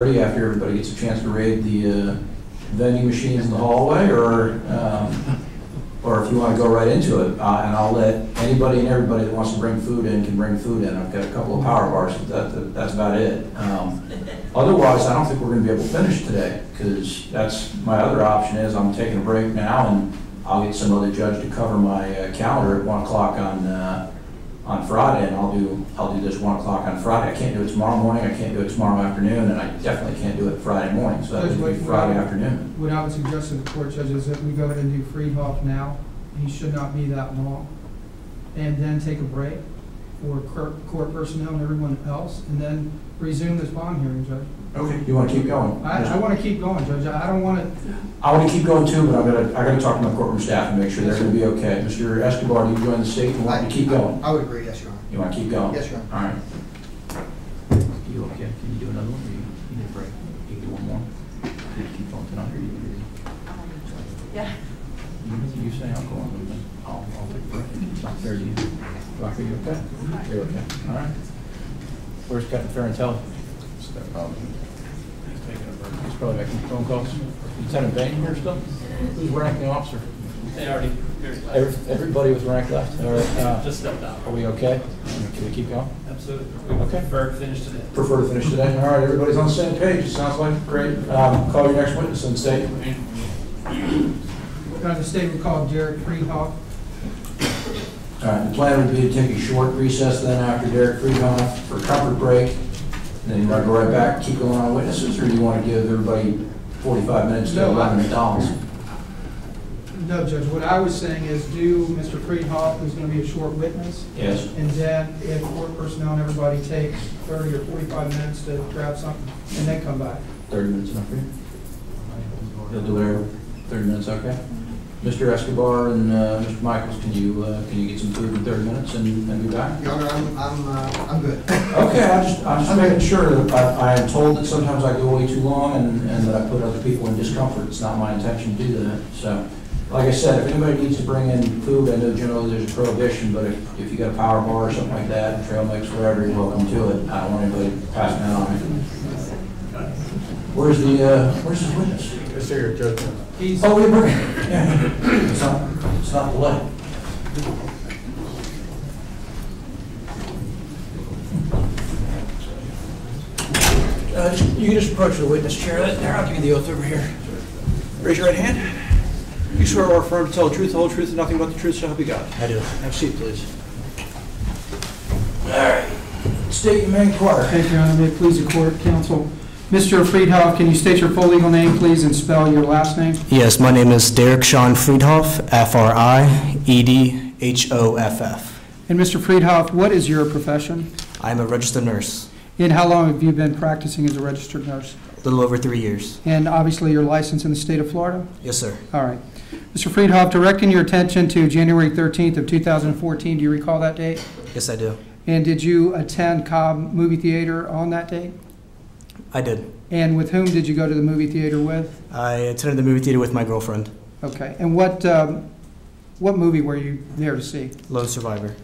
after everybody gets a chance to raid the vending machines in the hallway, or if you want to go right into it, and I'll let anybody and everybody that wants to bring food in can bring food in. I've got a couple of power bars, but that's about it. Otherwise, I don't think we're going to be able to finish today, because that's my other option is I'm taking a break now, and I'll get some other judge to cover my calendar at 1 o'clock on Friday, and I'll do this 1 o'clock on Friday. I can't do it tomorrow morning, I can't do it tomorrow afternoon, and I definitely can't do it Friday morning, so that would be Friday afternoon. What I would suggest to the court judge is that we go ahead and do Friedhoff now. He should not be that long. And then take a break for court personnel and everyone else, and then resume this bond hearing, Judge. Okay, you want to keep going? I want to keep going, Judge. I don't want to. I want to keep going too, but I got to talk to my courtroom staff and make sure they're going to be okay. Mr. Escobar, do you join the state and want to keep going? I would agree, yes, Your Honor. You want to keep going? Yes, Your Honor. All right. You okay? Can you do another one, or you need a break? You can do one more? Can you keep going tonight, or you? Yeah. You say I'll go on. I'll take a break. It's not fair to you. Rock, are you okay? You're okay. All right. Where's Captain Ferrantelli? He's probably making phone calls. Lieutenant Bain here still? Who's ranking officer? They already. Everybody with rank left? All right. Just stepped out. Are we okay? Can we keep going? Absolutely. We Okay. prefer to finish today. Prefer to finish today? All right, everybody's on the same page. It sounds like great. Call your next witness and state. The state would call Derek Friedhoff. All right, the plan would be to take a short recess then after Derek Friedhoff for a comfort break. And then you want to go right back, keep going on witnesses, or do you want to give everybody 45 minutes to run McDonald's? No, Judge. What I was saying is do Mr. Friedhoff, who's going to be a short witness. Yes. And then if court personnel and everybody take 30 or 45 minutes to grab something, and then come back. 30 minutes enough for you? You'll do whatever. 30 minutes, okay? Mr. Escobar and Mr. Michaels, can you get some food in 30 minutes and be back? Your Honor, I'm good. Okay, I'm just making sure that I am told that sometimes I go way too long and that I put other people in discomfort. It's not my intention to do that. So, like I said, if anybody needs to bring in food, I know generally there's a prohibition, but if you got a power bar or something like that, trail mix, whatever, you're welcome to it. I don't want anybody passing that on me. Where's the witness? Yes, sir, Judge. Oh, we bring it. Yeah. It's not delayed. You can just approach the witness chair. There, I'll give you the oath over here. Raise your right hand. You swear or affirm to tell the truth, the whole truth, and nothing but the truth, so help you God. I do. Have a seat, please. All right. State your main inquiry. Thank you, Your Honor. May it please the court, counsel. Mr. Friedhoff, can you state your full legal name, please, and spell your last name? Yes, my name is Derek Sean Friedhoff, F-R-I-E-D-H-O-F-F. And Mr. Friedhoff, what is your profession? I'm a registered nurse. And how long have you been practicing as a registered nurse? A little over 3 years. And obviously you're licensed in the state of Florida? Yes, sir. All right. Mr. Friedhoff, directing your attention to January 13th of 2014, do you recall that date? Yes, I do. And did you attend Cobb Movie Theater on that date? I did. And with whom did you go to the movie theater with? I attended the movie theater with my girlfriend. Okay. And what movie were you there to see? Lone Survivor.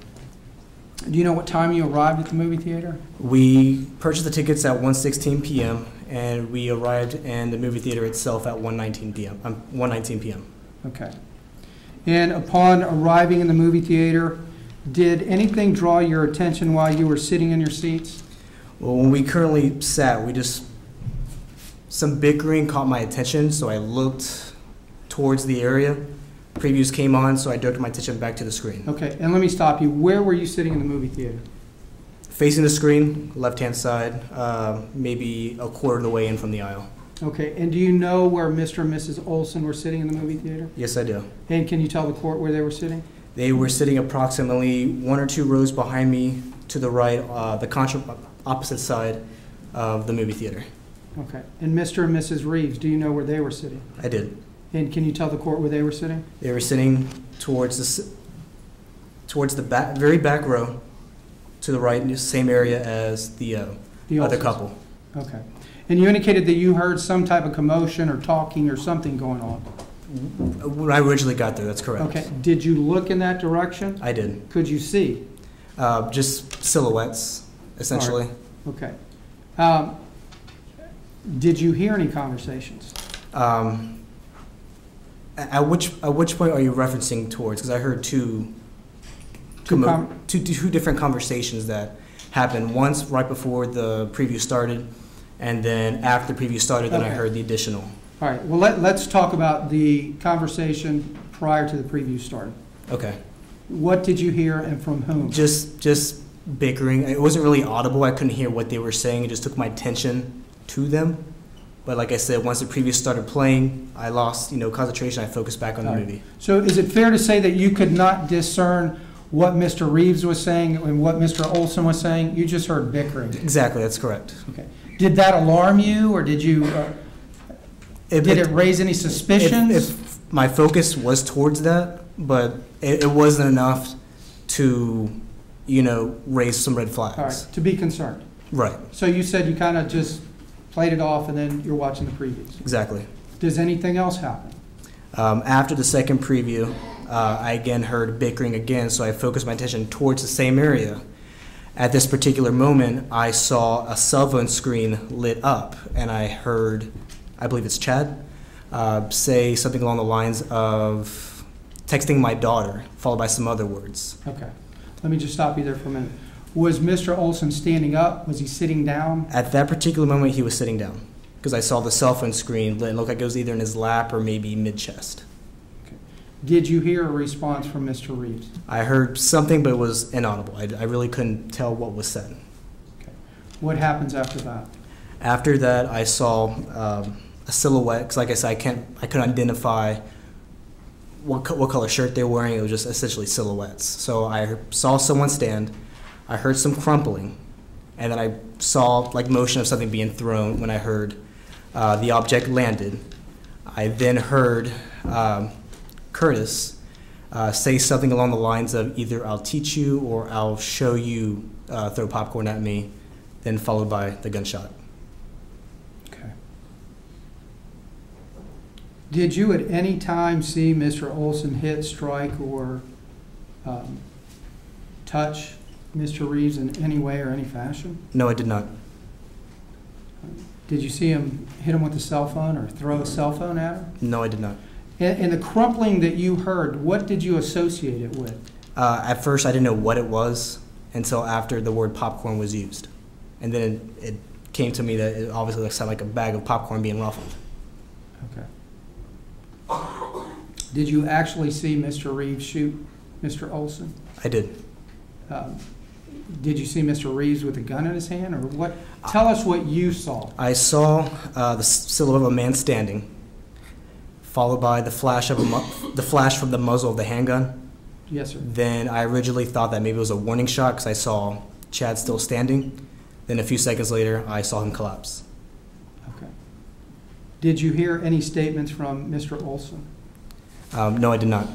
Do you know what time you arrived at the movie theater? We purchased the tickets at 1:16 p.m. and we arrived in the movie theater itself at 1:19 p.m. Okay. And upon arriving in the movie theater, did anything draw your attention while you were sitting in your seats? Well, when we currently sat, some bickering caught my attention, so I looked towards the area. Previews came on, so I directed my attention back to the screen. Okay, and let me stop you. Where were you sitting in the movie theater? Facing the screen, left-hand side, maybe a quarter of the way in from the aisle. Okay, and do you know where Mr. and Mrs. Olson were sitting in the movie theater? Yes, I do. And can you tell the court where they were sitting? They were sitting approximately 1 or 2 rows behind me to the right, the opposite side of the movie theater. Okay, and Mr. and Mrs. Reeves, do you know where they were sitting? I did. And can you tell the court where they were sitting? They were sitting towards the back, very back row, to the right, in the same area as the other Olsons. couple. Okay. And you indicated that you heard some type of commotion or talking or something going on. When I originally got there, that's correct. Okay. Did you look in that direction? I did. Could you see? Just silhouettes, essentially. Okay. Did you hear any conversations? At which point are you referencing towards? Because I heard two different conversations that happened. Once right before the preview started, and then after the preview started, then I Okay. heard the additional. All right, well, let's talk about the conversation prior to the preview started. Okay. What did you hear and from whom? Just bickering. It wasn't really audible. I couldn't hear what they were saying. It just took my attention to them. But like I said, once the preview started playing, I lost, concentration. I focused back on the All right. movie. So is it fair to say that you could not discern what Mr. Reeves was saying and what Mr. Olson was saying? You just heard bickering. Exactly, that's correct. Okay. Did that alarm you, or did you? Did it raise any suspicions? If my focus was towards that, but it wasn't enough to, raise some red flags. All right, to be concerned. Right, So you said you kind of just played it off and then you're watching the previews. exactly. Does anything else happen? After the second preview, I again heard bickering again, so I focused my attention towards the same area. At this particular moment, I saw a cell phone screen lit up, and I heard, I believe it's Chad, say something along the lines of texting my daughter, followed by some other words. Okay. Let me just stop you there for a minute. Was Mr. Olson standing up? Was he sitting down? At that particular moment, he was sitting down, because I saw the cell phone screen lit and looked like it was either in his lap or maybe mid-chest. Okay. Did you hear a response from Mr. Reeves? I heard something, but it was inaudible. I really couldn't tell what was said. Okay. What happens after that? After that, I saw a silhouette, because like I said, I couldn't identify what color shirt they were wearing. It was just essentially silhouettes. So I saw someone stand, I heard some crumpling, and then I saw like motion of something being thrown when I heard the object landed. I then heard Curtis say something along the lines of either "I'll teach you" or "I'll show you," throw popcorn at me, then followed by the gunshot. Okay. Did you at any time see Mr. Olson hit, strike, or touch Mr. Reeves in any way or any fashion? No, I did not. Did you see him hit him with a cell phone or throw a cell phone at him? No, I did not. And the crumpling that you heard, what did you associate it with? At first, I didn't know what it was until after the word popcorn was used. And then it came to me that it obviously sounded like a bag of popcorn being ruffled. Okay. Did you actually see Mr. Reeves shoot Mr. Olson? I did. Did you see Mr. Reeves with a gun in his hand, or what? Tell us what you saw. I saw the silhouette of a man standing, followed by the flash from the muzzle of the handgun. Yes, sir. Then I originally thought that maybe it was a warning shot because I saw Chad still standing. Then a few seconds later, I saw him collapse. Okay. Did you hear any statements from Mr. Olson? No, I did not.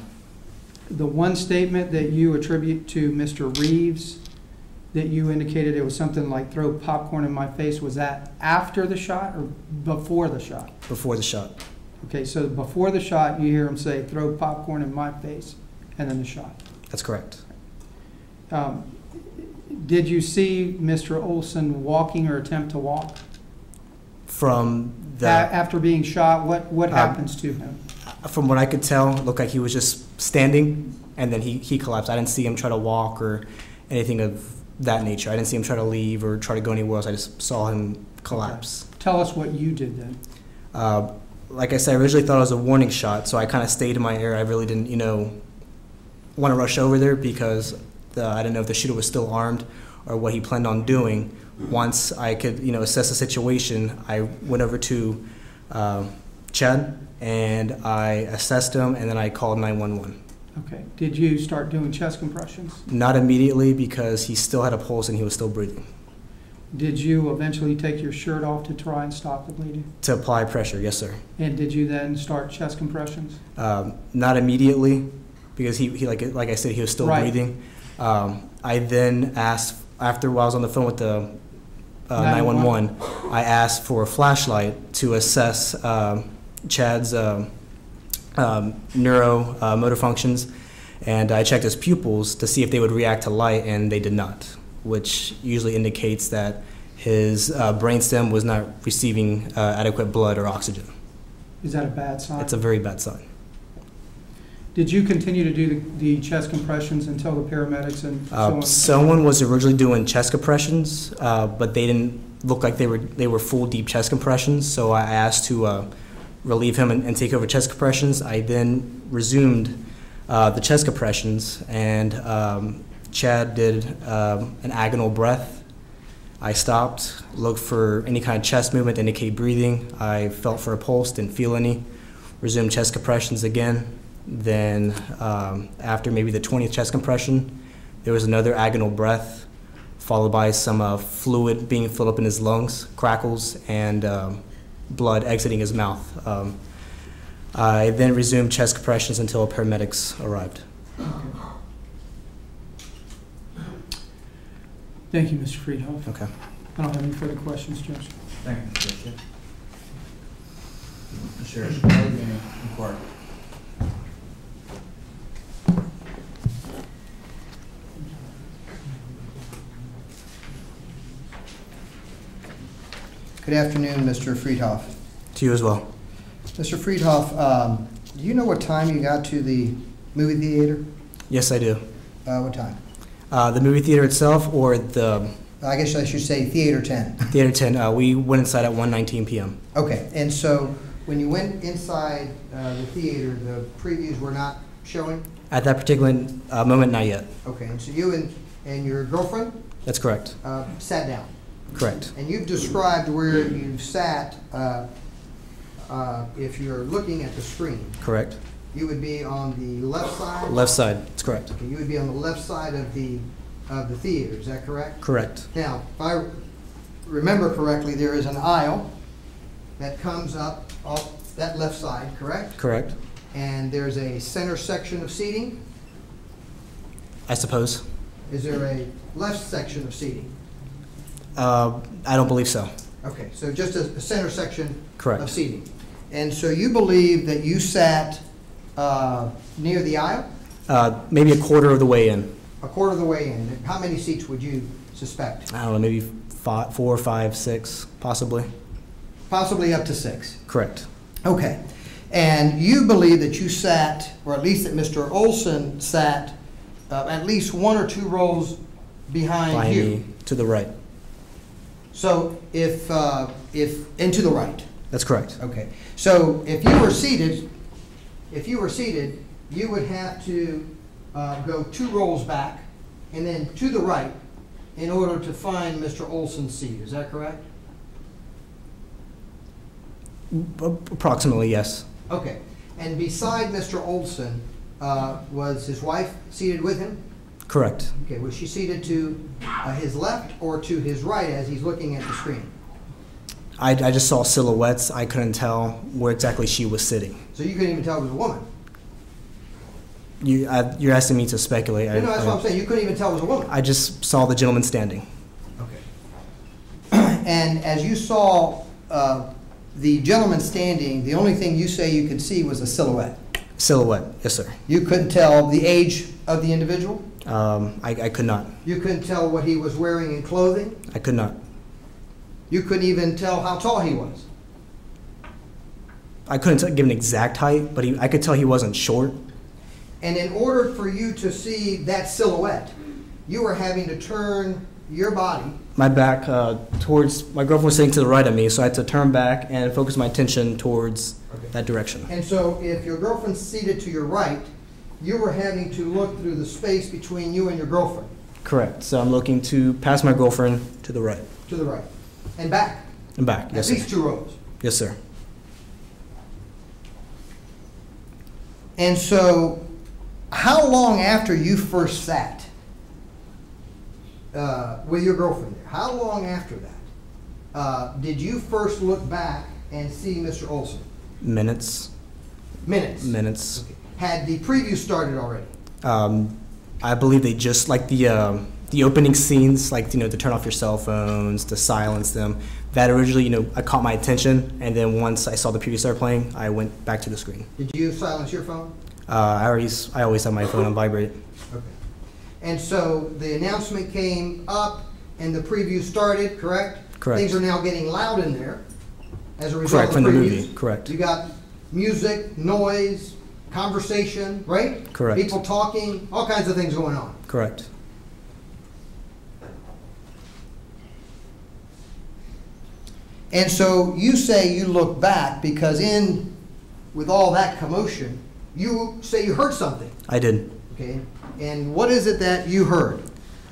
The one statement that you attribute to Mr. Reeves, that you indicated it was something like "throw popcorn in my face," was that after the shot or before the shot? Before the shot. Okay, so before the shot, you hear him say "throw popcorn in my face," and then the shot. That's correct. Did you see Mr. Olson walking or attempt to walk? From the After being shot, what happens to him? from what I could tell, it looked like he was just standing, and then he collapsed. I didn't see him try to walk or anything of that nature. I didn't see him try to leave or try to go anywhere else. I just saw him collapse. Okay. Tell us what you did then. Like I said, I originally thought it was a warning shot, so I kind of stayed in my area. I really didn't, want to rush over there because I didn't know if the shooter was still armed or what he planned on doing. Once I could, assess the situation, I went over to Chad, and I assessed him, and then I called 911. Okay. Did you start doing chest compressions? Not immediately because he still had a pulse and he was still breathing. Did you eventually take your shirt off to try and stop the bleeding? To apply pressure, yes, sir. And did you then start chest compressions? Not immediately because he like I said, he was still Right. breathing. I then asked, after while I was on the phone with the 911, I asked for a flashlight to assess Chad's motor functions, and I checked his pupils to see if they would react to light, and they did not, which usually indicates that His brainstem was not receiving adequate blood or oxygen. Is that a bad sign? It's a very bad sign. Did you continue to do the chest compressions until the paramedics and so on? Someone was originally doing chest compressions, but they didn't look like they were full deep chest compressions. So I asked to relieve him and take over chest compressions. I then resumed the chest compressions, and Chad did an agonal breath. I stopped, looked for any kind of chest movement to indicate breathing. I felt for a pulse, didn't feel any. Resumed chest compressions again. Then after maybe the 20th chest compression, there was another agonal breath, followed by some fluid being filled up in his lungs, crackles, and blood exiting his mouth. I then resumed chest compressions until paramedics arrived. Thank you, Mr. Friedhoff. Okay. I don't have any further questions, Judge. Thank you, Mr. Bishop. Sheriff, any inquiry? Good afternoon, Mr. Friedhoff. To you as well. Mr. Friedhoff, do you know what time you got to the movie theater? Yes, I do. What time? The movie theater itself, or the I guess I should say Theater 10. Theater 10, we went inside at 1:19 p.m. Okay, and so when you went inside the theater, the previews were not showing? At that particular moment, not yet. Okay, and so you and your girlfriend That's correct. sat down. Correct. And you've described where you sat. If you're looking at the screen, Correct. you would be on the left side? Left side. That's correct. Okay, you would be on the left side of the theater, is that correct? Correct. Now, if I remember correctly, there is an aisle that comes up off that left side, correct? Correct. And there's a center section of seating. I suppose. Is there a left section of seating? I don't believe so. Okay, so just a center section Correct. of seating. And so you believe that you sat near the aisle, Maybe a quarter of the way in. a quarter of the way in. How many seats would you suspect? I don't know, maybe 4, 5, 6, possibly. Possibly up to 6. Correct. Okay. And you believe that you sat, or at least that Mr. Olson sat, at least 1 or 2 rows behind you. Me, to the right. So if and to the right. That's correct. Okay. So if you were seated, you would have to go 2 rows back and then to the right in order to find Mr. Olson's seat. Is that correct? Approximately, yes. Okay. And beside Mr. Olson, was his wife seated with him? Correct. Okay. Was she seated to his left or to his right as he's looking at the screen? I just saw silhouettes. I couldn't tell where exactly she was sitting. So you couldn't even tell it was a woman? You're asking me to speculate. No, that's what I'm saying. You couldn't even tell it was a woman? I just saw the gentleman standing. Okay. And as you saw the gentleman standing, the only thing you say you could see was a silhouette. Silhouette, yes, sir. You couldn't tell the age of the individual? I could not. You couldn't tell what he was wearing in clothing? I could not. You couldn't even tell how tall he was? I couldn't give an exact height, but I could tell he wasn't short. And in order for you to see that silhouette, you were having to turn your body. My back towards, my girlfriend was sitting to the right of me, so I had to turn back and focus my attention towards that direction. And so if your girlfriend's seated to your right, you were having to look through the space between you and your girlfriend. Correct. So I'm looking to pass my girlfriend to the right. To the right. And back. And back, yes, At least sir. 2 rows. Yes, sir. And so, how long after you first sat with your girlfriend there, how long after that did you first look back and see Mr. Olson? Minutes. Minutes. Minutes. Okay. Had the preview started already? I believe they just, like the opening scenes, like, to turn off your cell phones, to silence them, that originally, I caught my attention, and then once I saw the preview start playing, I went back to the screen. Did you silence your phone? I always have my phone on vibrate. Okay. And so the announcement came up and the preview started, correct? Correct. Things are now getting loud in there as a result Correct, of from the previews. movie, correct. You got music, noise, conversation, right? Correct. People talking, all kinds of things going on. Correct. And so you say you look back because with all that commotion, you say you heard something, I did. okay? And what is it that you heard?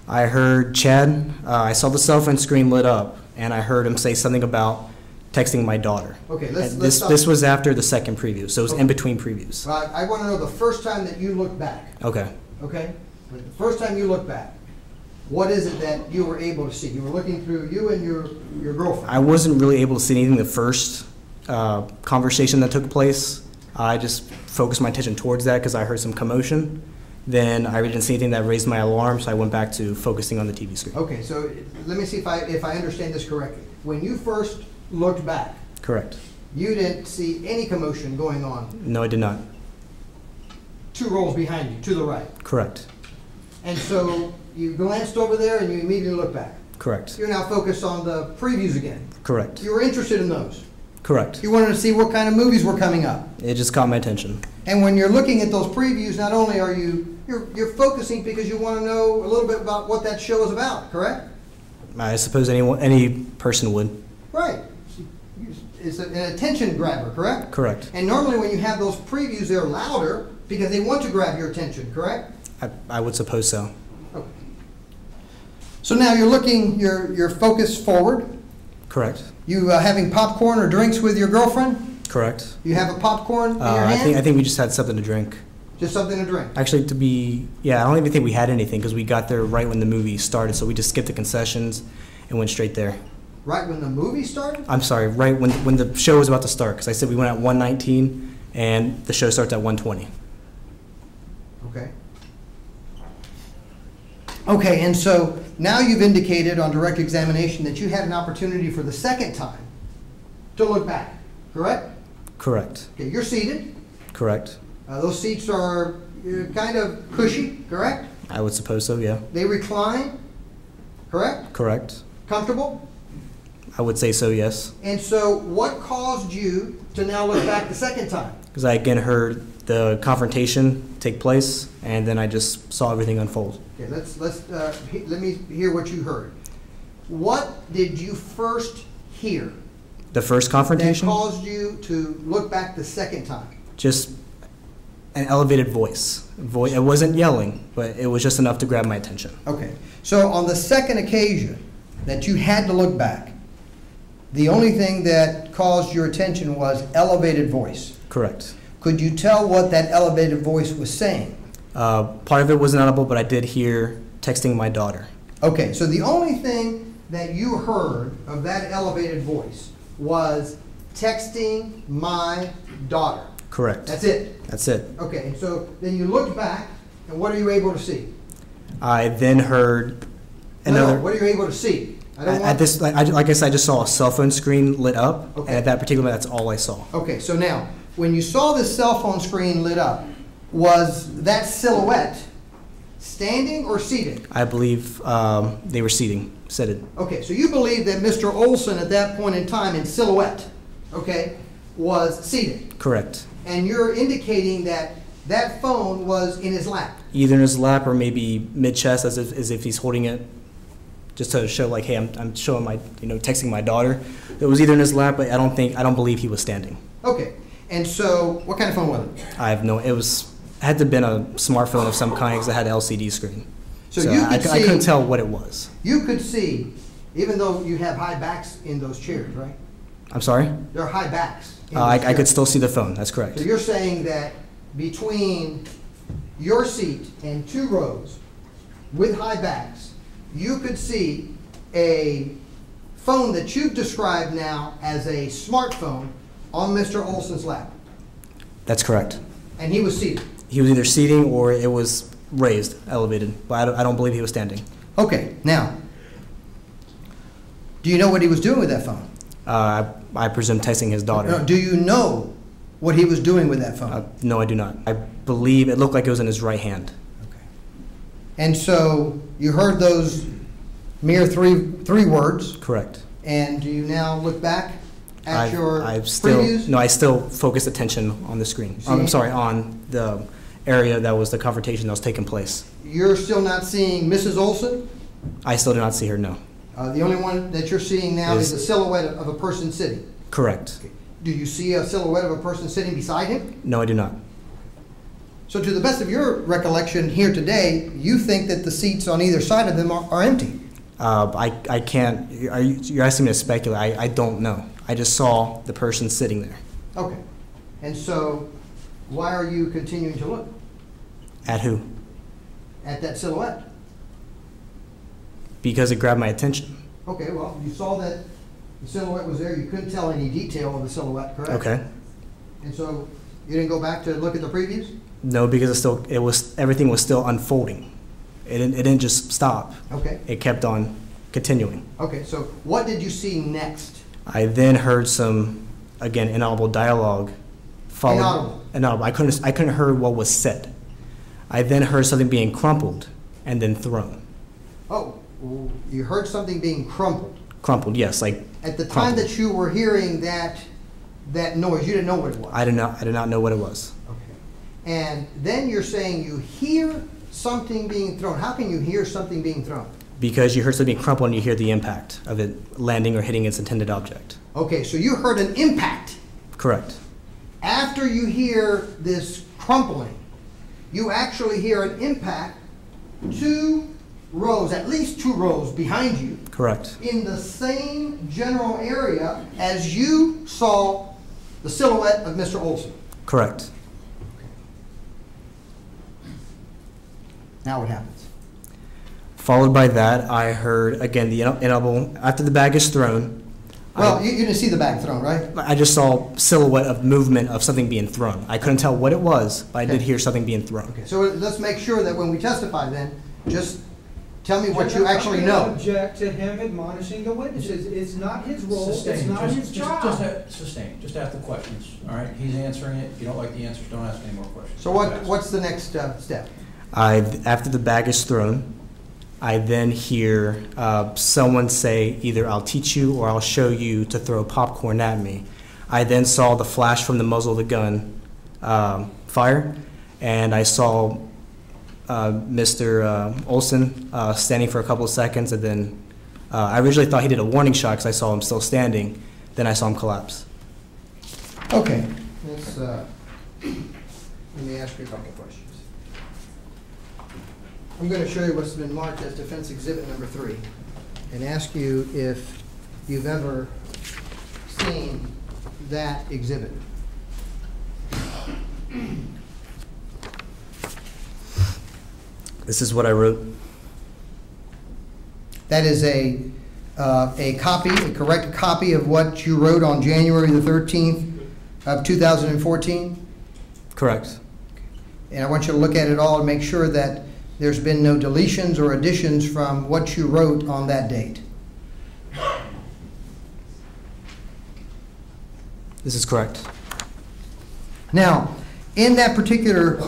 I heard Chad, I saw the cell phone screen lit up, and I heard him say something about texting my daughter. Okay, And let's this, stop. this was after the second preview, so it was in between previews. I want to know the first time that you looked back, Okay. okay? The first time you looked back, what is it that you were able to see? You were looking through you and your girlfriend. I wasn't really able to see anything the first conversation that took place. I just focused my attention towards that because I heard some commotion. Then I didn't see anything that raised my alarm, so I went back to focusing on the TV screen. Okay, so let me see if I understand this correctly. When you first looked back, Correct. you didn't see any commotion going on No, I did not. 2 rows behind you, to the right. Correct. And so you glanced over there and you immediately looked back. Correct. You're now focused on the previews again. Correct. You were interested in those. Correct. You wanted to see what kind of movies were coming up. It just caught my attention. And when you're looking at those previews, not only are you're focusing because you want to know a little bit about what that show is about, correct? I suppose any person would. Right. It's an attention grabber, correct? Correct. And normally when you have those previews, they're louder because they want to grab your attention, correct? I would suppose so. Okay. So now you're focused forward. Correct. You having popcorn or drinks with your girlfriend? Correct. You have a popcorn in your I hand? think we just had something to drink. Just something to drink? Actually, I don't even think we had anything because we got there right when the movie started, so we just skipped the concessions and went straight there. Right when the movie started? I'm sorry, right when the show was about to start, because I said we went at 1:19 and the show starts at 1:20. Okay. Okay, and so now you've indicated on direct examination that you had an opportunity for the second time to look back, correct? Correct. Okay, you're seated. Correct. Those seats are kind of cushy, correct? I would suppose so, yeah. They recline, correct? Correct. Comfortable? I would say so, yes. And so what caused you to now look back the second time? Because I again heard the confrontation take place, and then I just saw everything unfold. Okay, let me hear what you heard. What did you first hear The first that confrontation, caused you to look back the second time? just an elevated voice. It wasn't yelling, but it was just enough to grab my attention. Okay, so on the second occasion that you had to look back, the only thing that caused your attention was elevated voice. Correct. Could you tell what that elevated voice was saying? Part of it was inaudible, but I did hear texting my daughter. Okay, so the only thing that you heard of that elevated voice was texting my daughter. Correct. That's it. That's it. Okay, and so then you looked back, and what are you able to see? I then heard No, another. what are you able to see? I don't At want. this, like I said, I just saw a cell phone screen lit up, Okay. and at that particular moment, that's all I saw. Okay, so now, when you saw this cell phone screen lit up, was that silhouette standing or seated? I believe they were seated. Okay, so you believe that Mr. Olson at that point in time in silhouette, okay, was seated. Correct. And you're indicating that that phone was in his lap. Either in his lap or maybe mid-chest, as if he's holding it, just to show like, hey, I'm showing my, texting my daughter. It was either in his lap, but I don't believe he was standing. Okay, and so what kind of phone was it? I have no. It had to have been a smartphone of some kind because it had an LCD screen. So you could I see- couldn't tell what it was. You could see, even though you have high backs in those chairs, right? I'm sorry. There are high backs. in those I chairs. could still see the phone. That's correct. So you're saying that between your seat and 2 rows with high backs, you could see a phone that you've described now as a smartphone on Mr. Olson's lap, That's correct. and he was seated. He was either seating or it was raised, elevated, but I don't believe he was standing. Okay, now, do you know what he was doing with that phone? I presume texting his daughter. No, do you know what he was doing with that phone? No, I do not. I believe it looked like it was in his right hand. Okay. And so you heard those mere three words, Correct. And do you now look back at I've- your I've still, previews? no, I still focus attention on the screen. See? I'm sorry, on the area that was the confrontation that was taking place. You're still not seeing Mrs. Olson? I still do not see her, no. The only one that you're seeing now is a silhouette of a person sitting. Correct. Do you see a silhouette of a person sitting beside him? No, I do not. So to the best of your recollection here today, you think that the seats on either side of them are empty? I can't, you're asking me to speculate. I don't know. I just saw the person sitting there. Okay. And so why are you continuing to look At who? at that silhouette? Because it grabbed my attention. Okay, well, you saw that the silhouette was there. You couldn't tell any detail of the silhouette, correct? Okay. And so you didn't go back to look at the previews? No, because everything was still unfolding. It didn't just stop. Okay. It kept on continuing. Okay, so what did you see next? I then heard some, again, inaudible dialogue. Inaudible? Inaudible. I couldn't hear what was said. I then heard something being crumpled and then thrown. Oh, you heard something being crumpled. Crumpled, yes, like At the time crumpled. that you were hearing that noise, you didn't know what it was? I did not know what it was. Okay. And then you're saying you hear something being thrown. How can you hear something being thrown? Because you heard something being crumpled and you hear the impact of it landing or hitting its intended object. Okay, so you heard an impact. Correct. After you hear this crumpling, you actually hear an impact 2 rows, at least 2 rows behind you, Correct. in the same general area as you saw the silhouette of Mr. Olson. Correct. Now what happens? Followed by that, I heard, again, the inaudible, after the bag is thrown, Well, you didn't see the bag thrown, right? I just saw silhouette of movement of something being thrown. I couldn't tell what it was, but I did Okay. hear something being thrown. Okay, so let's make sure that when we testify then, just tell me what Judge, you I'm actually gonna know. Object to him admonishing the witnesses. It's not his role, it's Sustain. not his Just job. sustain. Just ask the questions, all right? He's answering it. If you don't like the answers, don't ask any more questions. So what's the next step? After the bag is thrown, I then hear someone say either I'll teach you or I'll show you to throw popcorn at me. I then saw the flash from the muzzle of the gun fire, and I saw Mr. Olson standing for a couple of seconds, and then I originally thought he did a warning shot because I saw him still standing. Then I saw him collapse. Okay, let me ask you a couple of questions. I'm going to show you what's been marked as defense exhibit number 3 and ask you if you've ever seen that exhibit. This is what I wrote. That is a copy, a correct copy of what you wrote on January the 13th of 2014? Correct. And I want you to look at it all and make sure that there's been no deletions or additions from what you wrote on that date. This is correct. Now, in that particular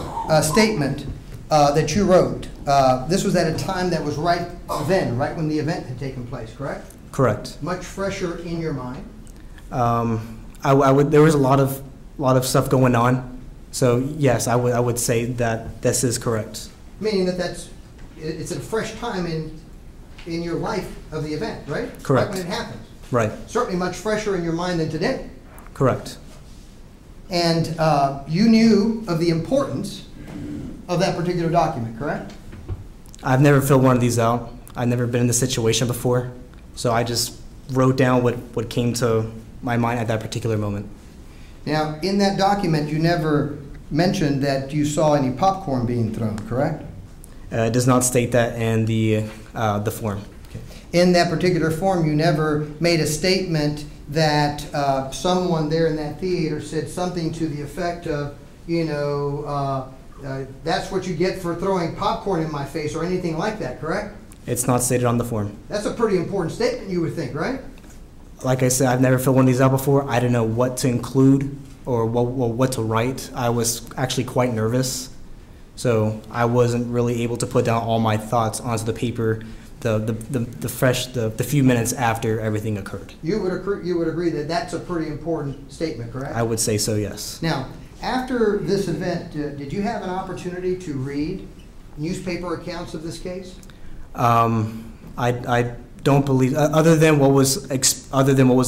statement that you wrote, this was at a time that was right then, right when the event had taken place, correct? Correct. Much fresher in your mind. There was a lot of stuff going on, so yes, I would say that this is correct. Meaning that it's a fresh time in your life of the event, right? Correct. Right when it happens. Right. Certainly much fresher in your mind than today. Correct. And you knew of the importance of that particular document, correct? I've never filled one of these out. I've never been in this situation before, so I just wrote down what came to my mind at that particular moment. Now, in that document, you never mentioned that you saw any popcorn being thrown, correct? It does not state that in the form. In that particular form, you never made a statement that someone there in that theater said something to the effect of, that's what you get for throwing popcorn in my face or anything like that, correct? It's not stated on the form. That's a pretty important statement, you would think, right? Like I said, I've never filled one of these out before. I didn't know what to include or what to write. I was actually quite nervous, so I wasn't really able to put down all my thoughts onto the paper the few minutes after everything occurred. You would agree that that's a pretty important statement, correct? I would say so, yes. Now, after this event, did you have an opportunity to read newspaper accounts of this case? I don't believe, other than what was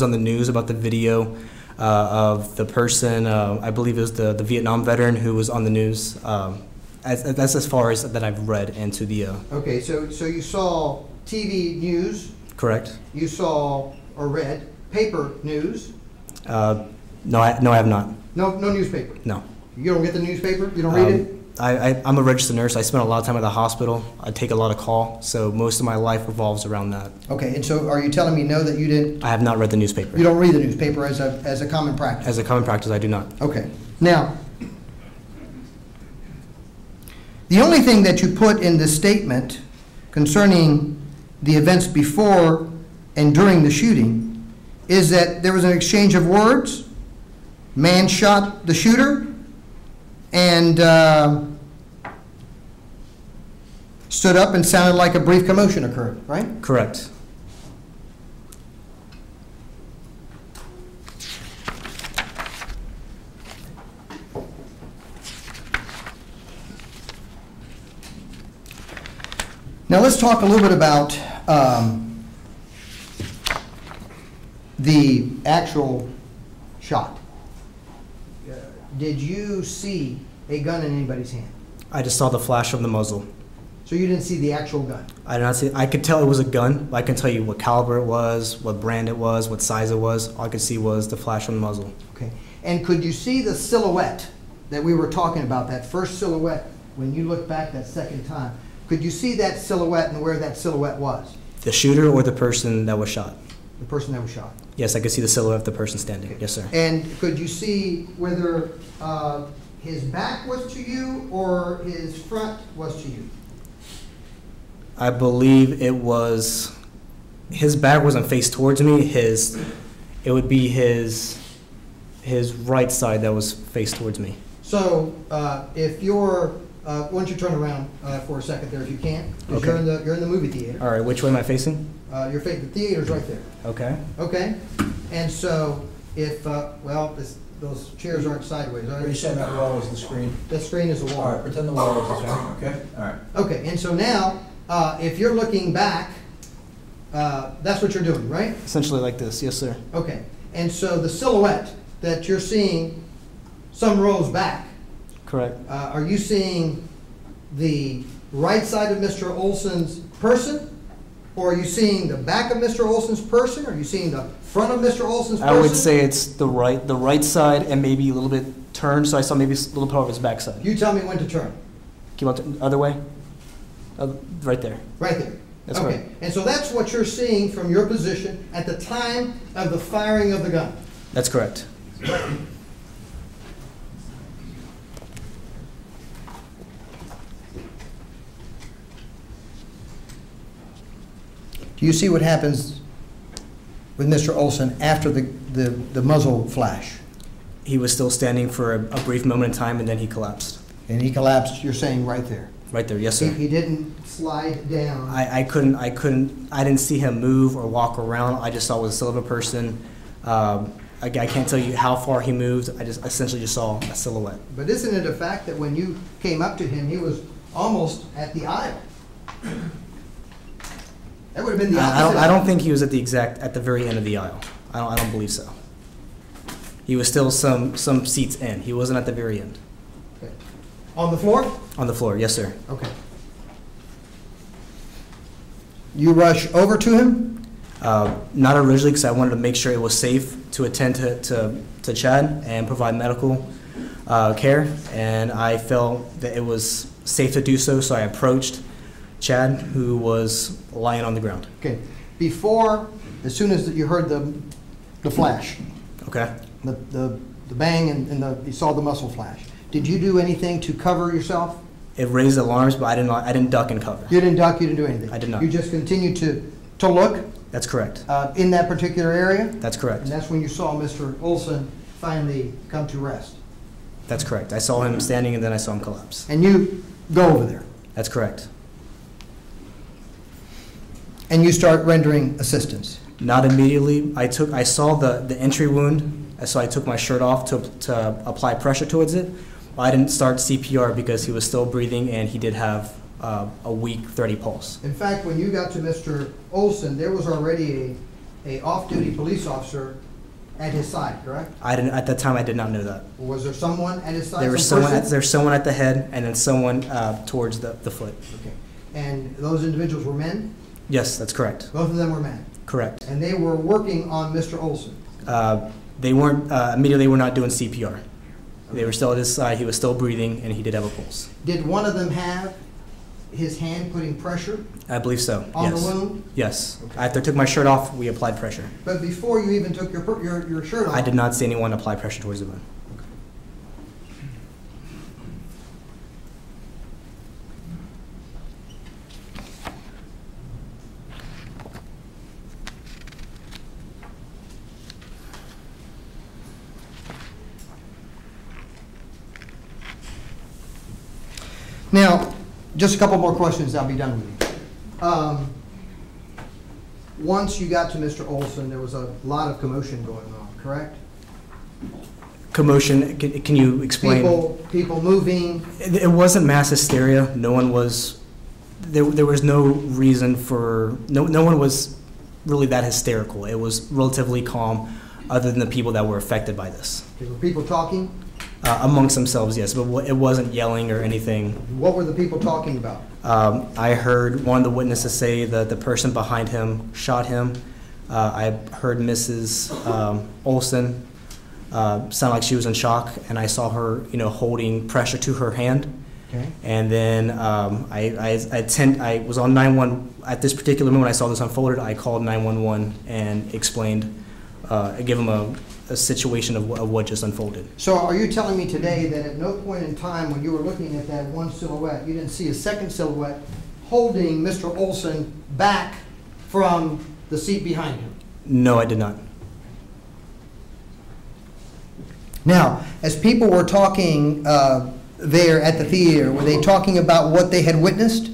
on the news about the video of the person, I believe it was the Vietnam veteran who was on the news. That's as far as that I've read into the. Okay, so you saw TV news. Correct. You saw or read paper news. No, I have not. No newspaper. No. You don't get the newspaper. You don't read it. I'm a registered nurse. I spend a lot of time at the hospital. I take a lot of call, so most of my life revolves around that. Okay, and so are you telling me no that you didn't? I have not read the newspaper. You don't read the newspaper as a common practice. As a common practice, I do not. Okay. Now, the only thing that you put in this statement concerning the events before and during the shooting is that there was an exchange of words, man shot the shooter, and stood up and sounded like a brief commotion occurred, right? Correct. Now let's talk a little bit about the actual shot. Did you see a gun in anybody's hand? I just saw the flash of the muzzle. So you didn't see the actual gun? I did not see. I could tell it was a gun, but I can tell you what caliber it was, what brand it was, what size it was. All I could see was the flash on the muzzle. Okay. And could you see the silhouette that we were talking about, that first silhouette, when you look back that second time? Could you see that silhouette and where that silhouette was? The shooter or the person that was shot? The person that was shot. Yes, I could see the silhouette of the person standing. Yes, sir. And could you see whether his back was to you or his front was to you? I believe it was, his back wasn't faced towards me. It would be his right side that was faced towards me. So if you're, why don't you turn around for a second there if you can? Because Okay. you're in the movie theater. All right, which way am I facing? The theater's right there. Okay. Okay? And so if, those chairs aren't sideways, are Are you they? saying that wall is the screen? The screen is the All right, wall. pretend the wall is the screen, okay? All right. Okay, and so now, if you're looking back, that's what you're doing, right? Essentially like this. Yes, sir. Okay, and so the silhouette that you're seeing some rows back, Correct. are you seeing the right side of Mr. Olson's person? Or are you seeing the back of Mr. Olson's person? Are you seeing the front of Mr. Olson's person? I would say it's the right side and maybe a little bit turned, so I saw maybe a little part of his backside. You tell me when to turn. Keep on, other way? Right there. Right there. That's okay. right. And so that's what you're seeing from your position at the time of the firing of the gun. That's correct. Do you see what happens with Mr. Olson after the muzzle flash? He was still standing for a brief moment in time, and then he collapsed. And he collapsed, you're saying, right there. Right there, yes, sir. He didn't slide down. I didn't see him move or walk around. I just saw it was a silhouette person. I can't tell you how far he moved. I just essentially just saw a silhouette. But isn't it a fact that when you came up to him, he was almost at the aisle? That would have been the opposite. I don't think he was at the very end of the aisle. I don't believe so. He was still some seats in. He wasn't at the very end. Okay. On the floor? On the floor, yes, sir. Okay. You rush over to him? Not originally, because I wanted to make sure it was safe to attend to Chad and provide medical care, and I felt that it was safe to do so, so I approached Chad, who was lying on the ground. Okay. As soon as you heard the flash, Okay. the bang and you saw the muzzle flash, did you do anything to cover yourself? It raised alarms, but I didn't duck and cover. You didn't duck, you didn't do anything? I did not. You just continued to look That's correct. in that particular area? That's correct. And that's when you saw Mr. Olson finally come to rest? That's correct. I saw him standing, and then I saw him collapse. And you go over there? That's correct. And you start rendering assistance. Not immediately. I saw the entry wound, so I took my shirt off to apply pressure towards it. I didn't start CPR because he was still breathing and he did have a weak 30 pulse. In fact, when you got to Mr. Olson, there was already a off-duty police officer at his side, correct? At that time, I did not know that. Was there someone at his side? There's someone at the head and then someone towards the foot. Okay. And those individuals were men? Yes, that's correct. Both of them were men? Correct. And they were working on Mr. Olson? They weren't, immediately were not doing CPR. They were still at his side, he was still breathing, and he did have a pulse. Did one of them have his hand putting pressure I believe so, on yes. the wound? Yes. Okay. After I took my shirt off, we applied pressure. But before you even took your shirt off? I did not see anyone apply pressure towards the wound. Now, just a couple more questions, I'll be done with you. Once you got to Mr. Olson, there was a lot of commotion going on, correct? Commotion, can you explain? People moving. It wasn't mass hysteria. No one was, there was no reason for, no one was really that hysterical. It was relatively calm, other than the people that were affected by this. Were people talking? Amongst themselves, yes, but it wasn't yelling or anything. What were the people talking about? I heard one of the witnesses say that the person behind him shot him. I heard Mrs. Olson sound like she was in shock, and I saw her, holding pressure to her hand. Okay. And then I was on 911 at this particular moment. I saw this unfolded. I called 911 and explained, gave them a situation of what just unfolded. So are you telling me today that at no point in time when you were looking at that one silhouette, you didn't see a second silhouette holding Mr. Olson back from the seat behind him? No, I did not. Now, as people were talking there at the theater, were they talking about what they had witnessed?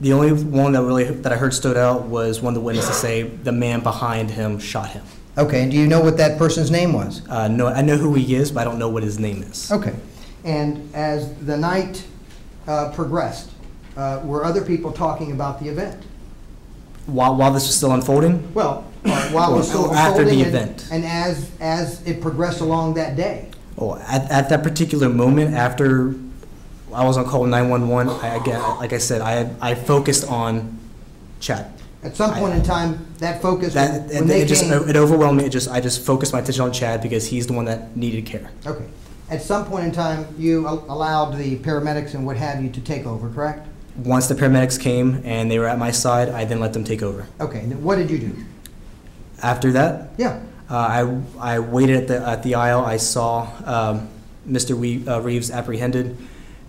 The only one that I heard stood out was one of the witnesses say the man behind him shot him. Okay, and do you know what that person's name was? No, I know who he is, but I don't know what his name is. Okay. And as the night progressed, were other people talking about the event? While this was still unfolding? Well, while it was still after the unfolding event. And as it progressed along that day? Oh, at that particular moment, after I was on call 911, like I said, I focused on Chad. At some point in time, that focus, it overwhelmed me. I just focused my attention on Chad because he's the one that needed care. Okay. At some point in time, you allowed the paramedics and what have you to take over, correct? Once the paramedics came and they were at my side, I then let them take over. Okay. And what did you do? After that? Yeah. I waited at the aisle. I saw Mr. Reeves apprehended,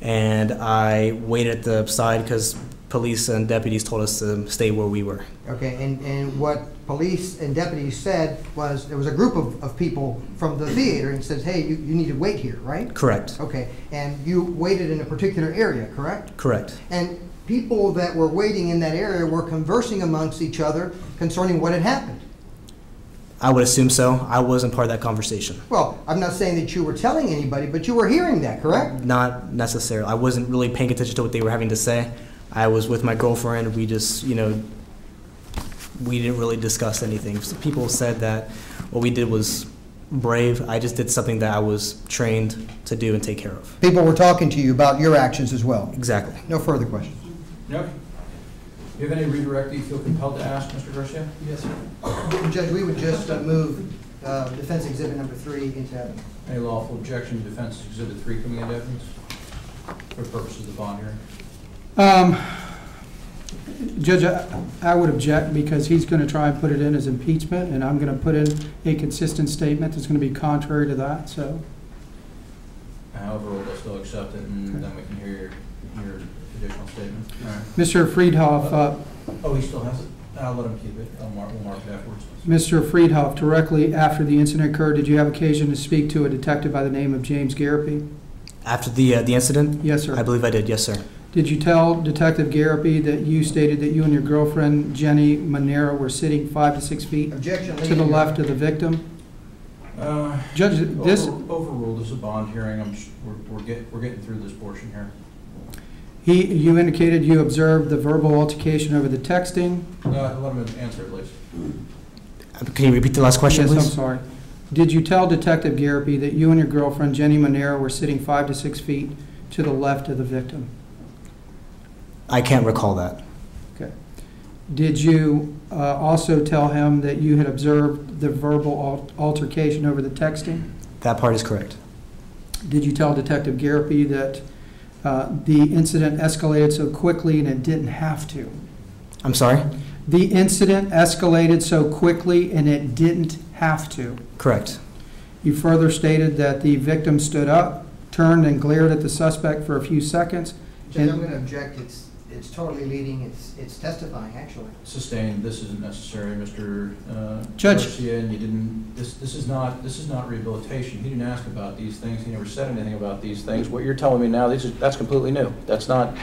and I waited at the side because police and deputies told us to stay where we were. Okay, and what police and deputies said was there was a group of people from the theater and said, hey, you need to wait here, right? Correct. Okay, and you waited in a particular area, correct? Correct. And people that were waiting in that area were conversing amongst each other concerning what had happened. I would assume so. I wasn't part of that conversation. Well, I'm not saying that you were telling anybody, but you were hearing that, correct? Not necessarily. I wasn't really paying attention to what they were having to say. I was with my girlfriend. We just, we didn't really discuss anything. So people said that what we did was brave. I just did something that I was trained to do and take care of. People were talking to you about your actions as well. Exactly. No further questions. Okay. Do you have any redirect that you feel compelled to ask, Mr. Garcia? Yes, sir. Judge, we would just move defense exhibit number 3 into evidence. Any lawful objection to defense exhibit 3 coming into evidence for purposes of the bond hearing? Judge, I would object because he's going to try and put it in as impeachment, and I'm going to put in a consistent statement that's going to be contrary to that, so. However, we'll still accept it, and then we can hear your additional statement. All right. Mr. Friedhoff, Oh, he still has it? I'll let him keep it. We'll mark it afterwards. Mr. Friedhoff, directly after the incident occurred, did you have occasion to speak to a detective by the name of James Garapi? After the incident? Yes, sir. I believe I did, yes, sir. Did you tell Detective Garapi that you stated that you and your girlfriend, Jenny Monero, were sitting 5 to 6 feet Objection, to the leading. left of the victim? Judge, this, Overruled. This is a bond hearing. We're getting through this portion here. you indicated you observed the verbal altercation over the texting. Let him answer it, please. Can you repeat the last question, Yes, I'm please? sorry. Did you tell Detective Garapi that you and your girlfriend, Jenny Monero, were sitting 5 to 6 feet to the left of the victim? I can't recall that. Okay. Did you also tell him that you had observed the verbal altercation over the texting? That part is correct. Did you tell Detective Garapi that the incident escalated so quickly and it didn't have to? I'm sorry? The incident escalated so quickly and it didn't have to. Correct. You further stated that the victim stood up, turned and glared at the suspect for a few seconds. Judge, I'm going to object. It's totally leading. It's testifying, actually. Sustained. This isn't necessary, Mr. Judge. Garcia, and you didn't. This is not rehabilitation. He didn't ask about these things. He never said anything about these things. What you're telling me now, that's completely new. That's not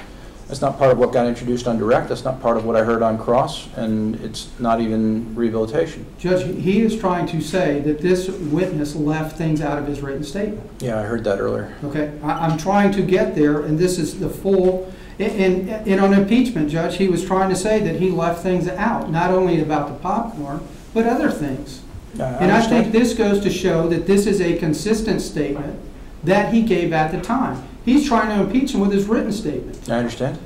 part of what got introduced on direct. That's not part of what I heard on cross, and it's not even rehabilitation. Judge, he is trying to say that this witness left things out of his written statement. Yeah, I heard that earlier. Okay, I'm trying to get there, and this is the full. And on impeachment, Judge, he was trying to say that he left things out, not only about the popcorn, but other things. And I think this goes to show that this is a consistent statement that he gave at the time. He's trying to impeach him with his written statement. I understand.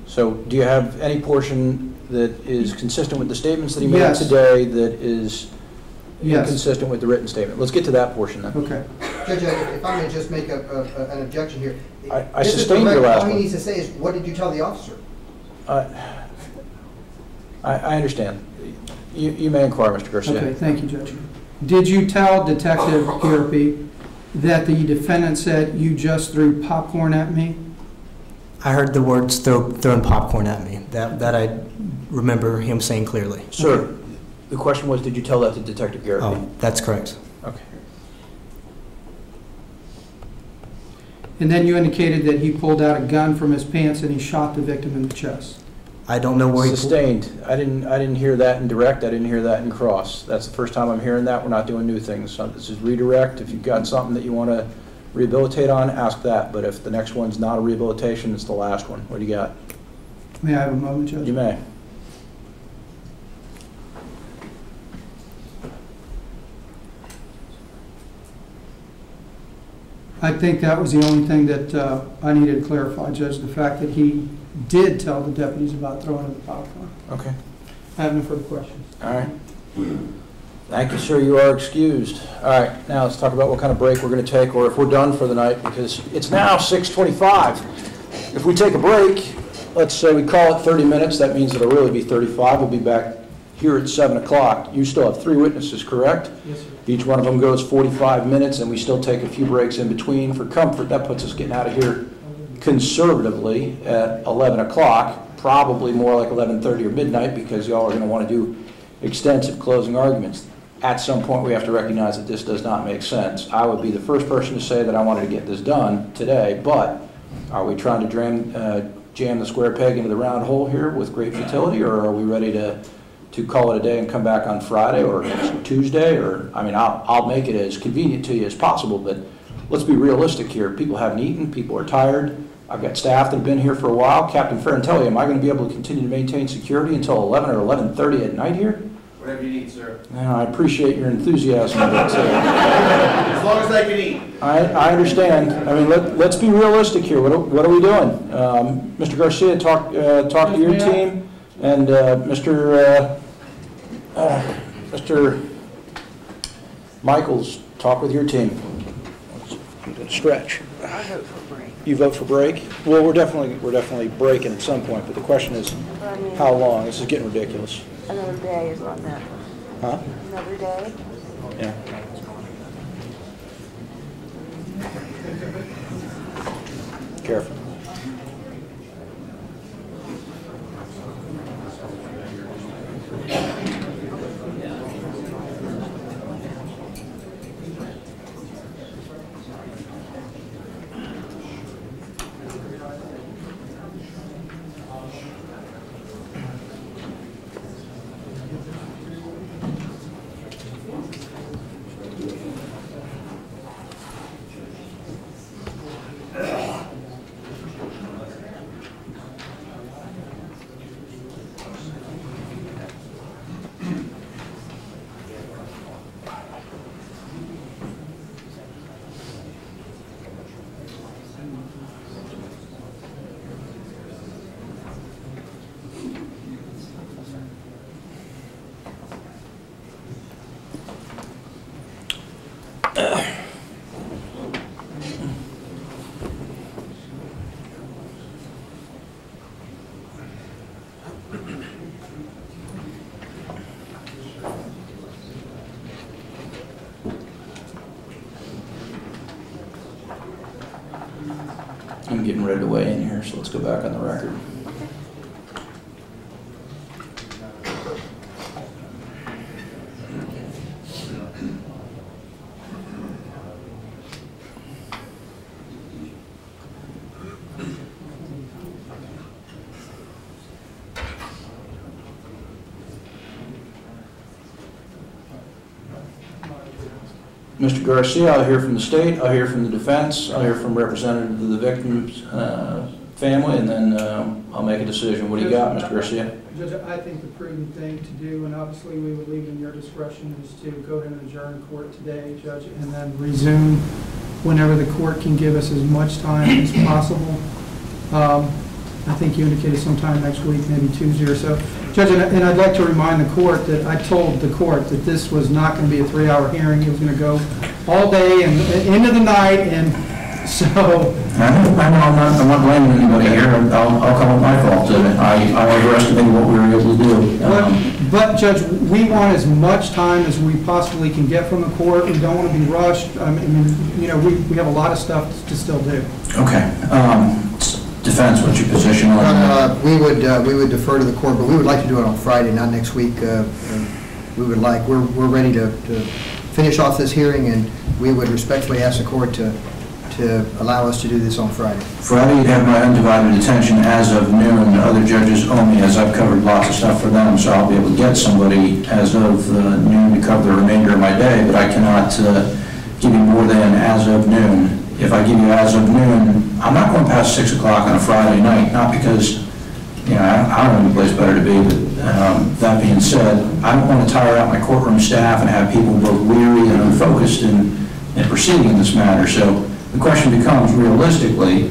So do you have any portion that is consistent with the statements that he made Yes. today that is Yes. inconsistent with the written statement? Let's get to that portion then. Okay. Judge, if I may just make an objection here. I This is sustained the your record. last All he one. needs to say is, what did you tell the officer? I understand. You may inquire, Mr. Garcia. Okay, thank you, Judge. Did you tell Detective Garapi that the defendant said, "You just threw popcorn at me"? I heard the words throwing popcorn at me. That I remember him saying clearly. Sir, the question was, did you tell that to Detective Garrett? Oh, that's correct. Okay. And then you indicated that he pulled out a gun from his pants and he shot the victim in the chest. I don't know where he... Sustained. I didn't hear that in direct. I didn't hear that in cross. That's the first time I'm hearing that. We're not doing new things. So this is redirect. If you've got something that you want to rehabilitate on, ask that. But if the next one's not a rehabilitation, it's the last one. What do you got? May I have a moment, Judge? You may. I think that was the only thing that I needed to clarify, Judge, the fact that he did tell the deputies about throwing in the popcorn. Okay. I have no further questions. All right. Thank you, sir. You are excused. All right. Now let's talk about what kind of break we're going to take, or if we're done for the night, because it's now 6:25. If we take a break, let's say we call it 30 minutes. That means it'll really be 35. We'll be back here at 7 o'clock. You still have 3 witnesses, correct? Yes, sir. Each one of them goes 45 minutes, and we still take a few breaks in between for comfort. That puts us getting out of here conservatively at 11 o'clock, probably more like 11:30 or midnight, because y'all are going to want to do extensive closing arguments. At some point, we have to recognize that this does not make sense. I would be the first person to say that I wanted to get this done today, but are we trying to jam the square peg into the round hole here with great futility, or are we ready to call it a day and come back on Friday or next Tuesday? Or, I mean, I'll make it as convenient to you as possible, but let's be realistic here. People haven't eaten, people are tired. I've got staff that have been here for a while. Captain Ferrantelli, am I going to be able to continue to maintain security until 11 or 11:30 at night here? Whatever you need, sir. I appreciate your enthusiasm. But, As long as I can eat. I understand. I mean, let's be realistic here. What are we doing? Mr. Garcia, talk to your team, and Mr. Michaels, talk with your team. Stretch. I vote for break. You vote for break? Well, we're definitely breaking at some point, but the question is, I mean, how long? This is getting ridiculous. another day is on that. Huh? Another day? Yeah. Careful. I'm getting ready to weigh in here, so let's go back on the record. Mr. Garcia, I'll hear from the state, I'll hear from the defense, I'll hear from representatives of the victim's family, and then I'll make a decision. What do you got, Mr. Garcia? Judge, I think the prudent thing to do, and obviously we would leave in your discretion, is to go ahead and adjourn court today, Judge, and then resume whenever the court can give us as much time as possible. I think you indicated sometime next week, maybe Tuesday or so. Judge, and I'd like to remind the court that I told the court that this was not going to be a 3-hour hearing. It was going to go all day and into the night, and so... I'm not blaming anybody here. I'll call it my fault. I overestimated what we were able to do. But Judge, we want as much time as we possibly can get from the court. We don't want to be rushed. I mean, you know, we have a lot of stuff to still do. Okay. Defense, what's your position on that? We would defer to the court, but we would like to do it on Friday, not next week. We would like, we're ready to finish off this hearing, and we would respectfully ask the court to allow us to do this on Friday. Friday, you'd have my undivided attention as of noon. Other judges owe me, as I've covered lots of stuff for them, so I'll be able to get somebody as of noon to cover the remainder of my day, but I cannot give you more than as of noon. If I give you as of noon, I'm not going past 6 o'clock on a Friday night, not because, you know, I don't have any place better to be, but that being said, I don't want to tire out my courtroom staff and have people both weary and unfocused in proceeding in this matter. So the question becomes, realistically,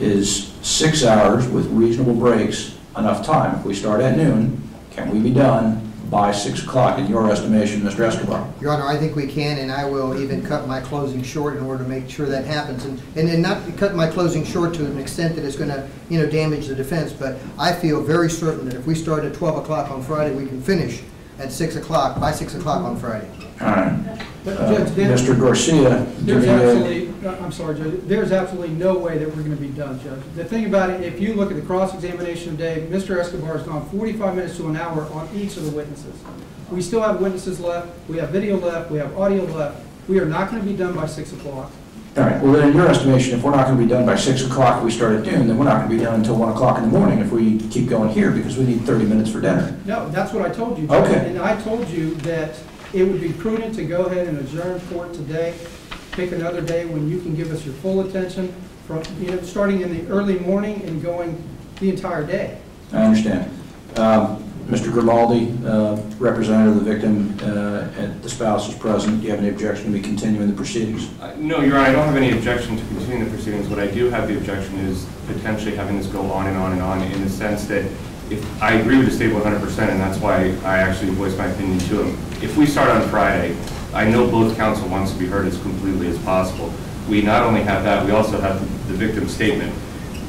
is 6 hours with reasonable breaks enough time? If we start at noon, can we be done by 6 o'clock in your estimation, Mr. Escobar? Your Honor, I think we can, and I will even cut my closing short in order to make sure that happens. And not cut my closing short to an extent that it's going to, you know, damage the defense, but I feel very certain that if we start at 12 o'clock on Friday, we can finish at 6 o'clock, by 6 o'clock on Friday. All right. Judge, Mr. Garcia, I'm sorry, Judge. There's absolutely no way that we're going to be done, Judge. The thing about it, if you look at the cross-examination of Dave, Mr. Escobar has gone 45 minutes to an hour on each of the witnesses. We still have witnesses left. We have video left. We have audio left. We are not going to be done by 6 o'clock. all right, well then in your estimation, if we're not going to be done by 6 o'clock, we start at noon, then we're not going to be done until 1 o'clock in the morning if we keep going here because we need 30 minutes for dinner. No, that's what I told you, Judge. Okay. And I told you that it would be prudent to go ahead and adjourn court today, pick another day when you can give us your full attention, from, you know, starting in the early morning and going the entire day. I understand. Mr. Grimaldi, representative of the victim and the spouse is present. Do you have any objection to me continuing the proceedings? No, Your Honor, I don't have any objection to continuing the proceedings. What I do have the objection is potentially having this go on and on and on in the sense that if I agree with the state 100%, and that's why I actually voiced my opinion to him. If we start on Friday, I know both counsel wants to be heard as completely as possible. We not only have that, we also have the victim's statement.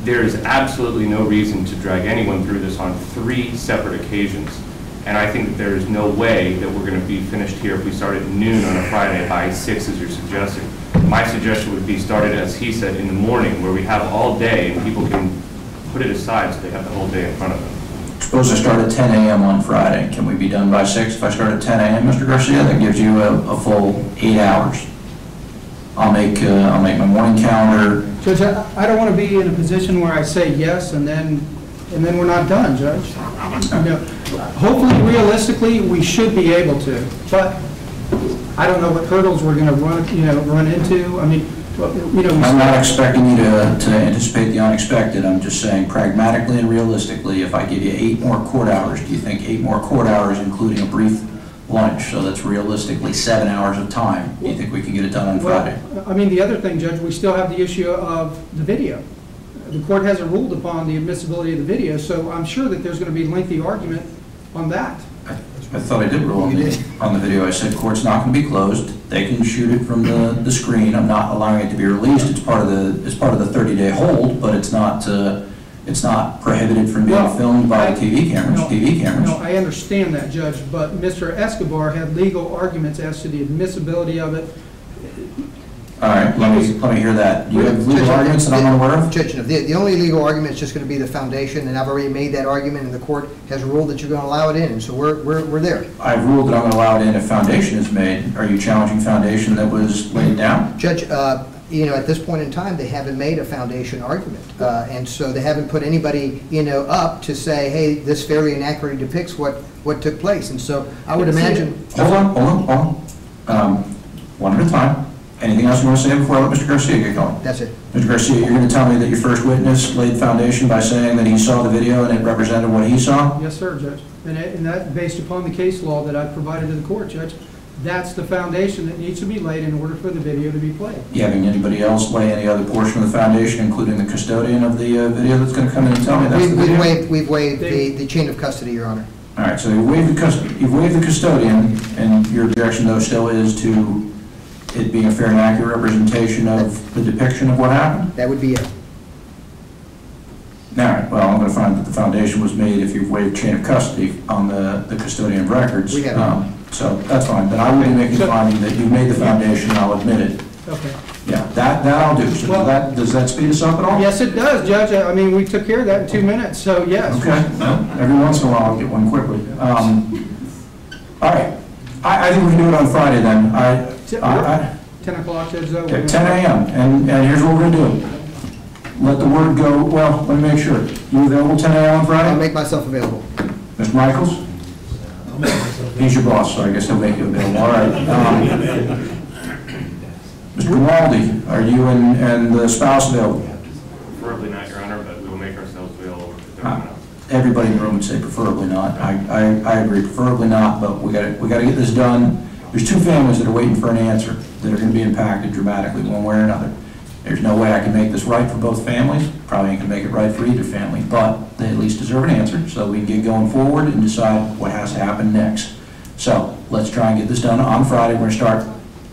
There is absolutely no reason to drag anyone through this on 3 separate occasions. And I think that there is no way that we're going to be finished here if we start at noon on a Friday by 6 as you're suggesting. My suggestion would be started, as he said, in the morning where we have all day and people can put it aside so they have the whole day in front of them. Suppose I start at 10 a.m. on Friday. Can we be done by 6 if I start at 10 a.m., Mr. Garcia? That gives you a full 8 hours. I'll make my morning calendar. Judge, I don't want to be in a position where I say yes and then we're not done, Judge. You know, hopefully, realistically, we should be able to, but I don't know what hurdles we're going to run into. I mean, you know, I'm not expecting you to anticipate the unexpected. I'm just saying pragmatically and realistically, if I give you 8 more court hours, do you think 8 more court hours, including a brief lunch, so that's realistically 7 hours of time, do you think we can get it done on Friday? I mean, the other thing, Judge, we still have the issue of the video. The court hasn't ruled upon the admissibility of the video, so I'm sure that there's going to be lengthy argument on that. I thought I did rule on the video. I said court's not going to be closed. They can shoot it from the screen. I'm not allowing it to be released. It's part of the 30-day hold, but it's not prohibited from being filmed by TV cameras. No, I understand that, Judge, but Mr. Escobar had legal arguments as to the admissibility of it. All right, let me hear that. Do you have legal arguments that I'm unaware of? Judge, the only legal argument is just going to be the foundation, and I've already made that argument, and the court has ruled that you're going to allow it in, and so we're there. I've ruled that I'm going to allow it in if foundation is made. Are you challenging foundation that was laid down? Judge, at this point in time, they haven't made a foundation argument, and so they haven't put anybody, up to say, hey, this fairly and accurately depicts what took place, and so I would imagine. Hold on. One at a time. Anything else you want to say before I let Mr. Garcia get going? That's it. Mr. Garcia, you're going to tell me that your first witness laid foundation by saying that he saw the video and it represented what he saw? Yes, sir, Judge. And that, based upon the case law that I've provided to the court, Judge, that's the foundation that needs to be laid in order for the video to be played. You having anybody else lay any other portion of the foundation, including the custodian of the video that's going to come in and tell me that's the video? We've waived the chain of custody, Your Honor. All right, so you've waived the custodian, and your objection, though, still is to it being a fair and accurate representation of the depiction of what happened? That would be it. All right, well, I'm going to find that the foundation was made if you've waived chain of custody on the custodian of records. We have. So that's fine, but I will be making a finding that you made the foundation, and I'll admit it. Okay. Yeah, that I'll do. So does that speed us up at all? Yes, it does, Judge. I mean, we took care of that in 2 minutes, so yes. Okay, well, every once in a while I'll get one quickly. All right, I think we can do it on Friday then. 10 o'clock, Judge, though. Okay, 10 a.m. And here's what we're going to do. Let the word go, well, let me make sure. You available 10 a.m. on Friday? I'll make myself available. Mr. Michaels? He's your boss, so I guess he'll make you available. All right. Mr. Grimaldi, are you and the spouse available? Preferably not, Your Honor, but we will make ourselves available if everyone else. Everybody in the room would say preferably not. I agree, preferably not, but we got to get this done. There's two families that are waiting for an answer that are going to be impacted dramatically one way or another. There's no way I can make this right for both families. Probably ain't going to make it right for either family, but they at least deserve an answer so we can get going forward and decide what has to happen next. So let's try and get this done on Friday. We're going to start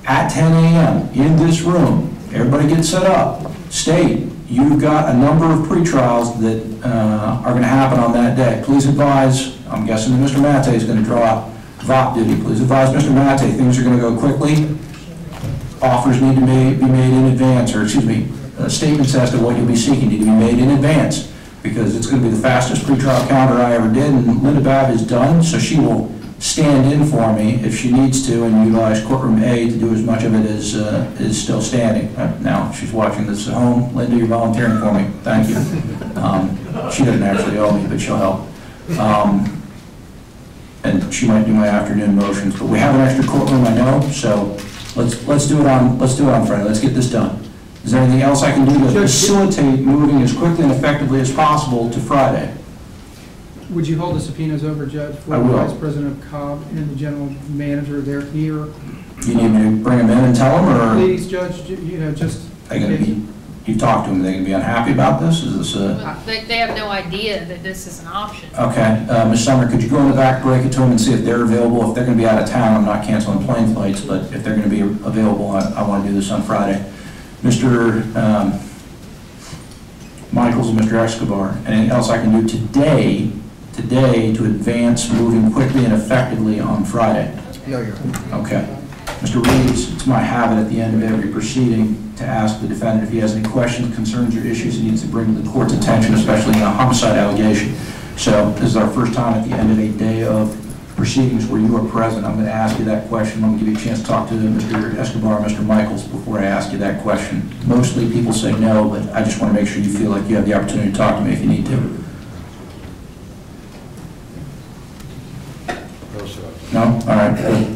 at 10 a.m. in this room. Everybody get set up. State, you've got a number of pre-trials that are going to happen on that day. Please advise, I'm guessing that Mr. Matte is going to draw VOP duty. Please advise Mr. Matte things are going to go quickly. Offers need to be made in advance, or excuse me, statements as to what you'll be seeking need to be made in advance, because it's going to be the fastest pretrial counter I ever did, and Linda Babb is done, so she will stand in for me if she needs to and utilize courtroom A to do as much of it as is still standing. Now, she's watching this at home. Linda, you're volunteering for me. Thank you. She doesn't actually owe me, but she'll help. And she might do my afternoon motions, but we have an extra courtroom, I know, so let's do it on Friday. Let's get this done. Is there anything else I can do to facilitate moving as quickly and effectively as possible to Friday? Would you hold the subpoenas over, Judge, for I the will. Vice President of Cobb and the General Manager? They're here. You need me to bring them in and tell them, or Please, Judge, just. are they going to be? You talked to them. Are they going to be unhappy about this? Is this a? Well, they have no idea that this is an option. Okay, Ms. Summer, could you go in the back, break it to them, and see if they're available? If they're going to be out of town, I'm not canceling plane flights, but if they're going to be available, I want to do this on Friday. Mr. Michaels and Mr. Escobar, anything else I can do today to advance moving quickly and effectively on Friday? No, Your Honor. Okay. Mr. Reeves, it's my habit at the end of every proceeding to ask the defendant if he has any questions, concerns, or issues he needs to bring to the court's attention, especially in a homicide allegation. So this is our first time at the end of a day of proceedings where you are present. I'm going to ask you that question. I'm going to give you a chance to talk to Mr. Escobar and Mr. Michaels before I ask you that question. Mostly people say no, but I just want to make sure you feel like you have the opportunity to talk to me if you need to. No? All right, good.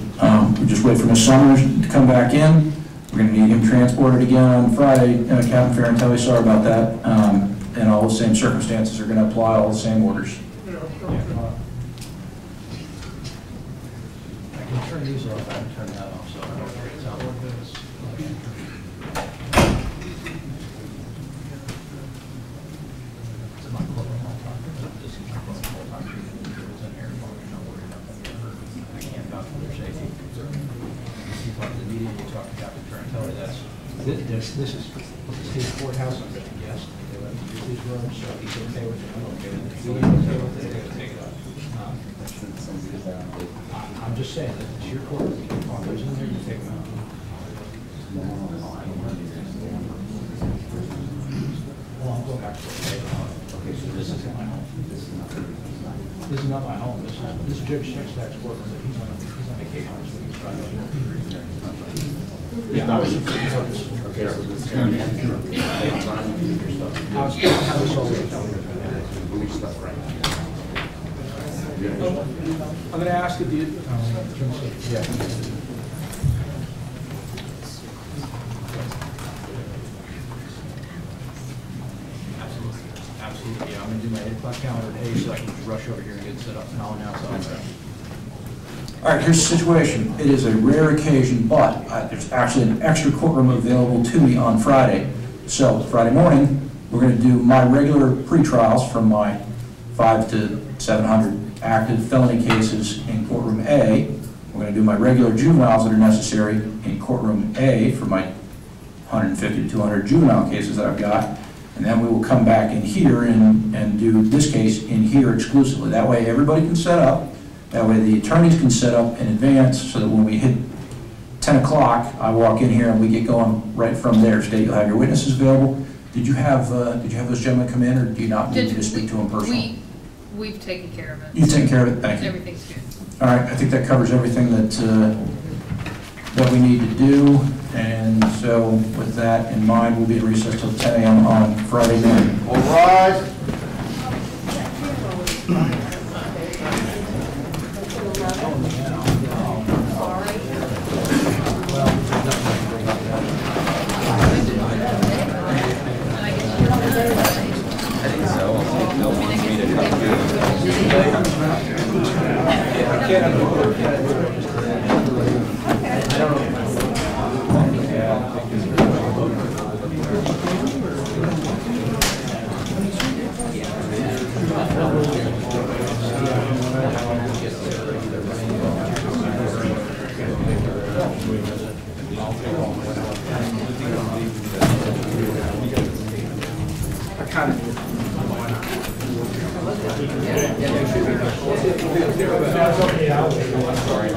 We'll just wait for Ms. Summers to come back in. We're going to need him transported again on Friday. Captain Ferrantelli, sorry about that. And all the same circumstances are going to apply, all the same orders. I can turn these off, I can turn that off, so I don't worry, it's on. It's my corporate laptop. This is my corporate laptop. It's in here, don't worry about that. I can't vouch for their safety. You talk to the media, you talk to Captain Ferrantelli, this is his courthouse, I'm going to guess. They let him use these rooms, so he's okay with it, I'm okay with it. If he's okay with it, they're going to take it up. I'm just saying that it's your court. You can call those in there, you take them out. Well, I'll go back to the table. Okay, so this isn't my home. This is not my home. This is Judge Sexton's courtroom, but he's on vacation, so he's trying to. Yeah, I was. Okay, so this is. How this all works out. I'm gonna ask if you. Yeah. Absolutely, yeah, I'm gonna do my 8 o'clock calendar today, so I can just rush over here and get it set up, and I'll announce it. All right, here's the situation. It is a rare occasion, but there's actually an extra courtroom available to me on Friday. So Friday morning, we're going to do my regular pre-trials from my 5 to 700 active felony cases in courtroom A. We're going to do my regular juveniles that are necessary in courtroom A for my 150 to 200 juvenile cases that I've got. And then we will come back in here and do this case in here exclusively. That way everybody can set up. That way the attorneys can set up in advance so that when we hit 10 o'clock, I walk in here and we get going right from there. State, you'll have your witnesses available. Did you have those gentlemen come in, or do you not need me to speak to them personally? We've taken care of it. You've taken care of it? Thank you. Everything's good. All right, I think that covers everything that we need to do. And so with that in mind, we'll be at recess till 10 a.m. on Friday morning. All rise. Sorry.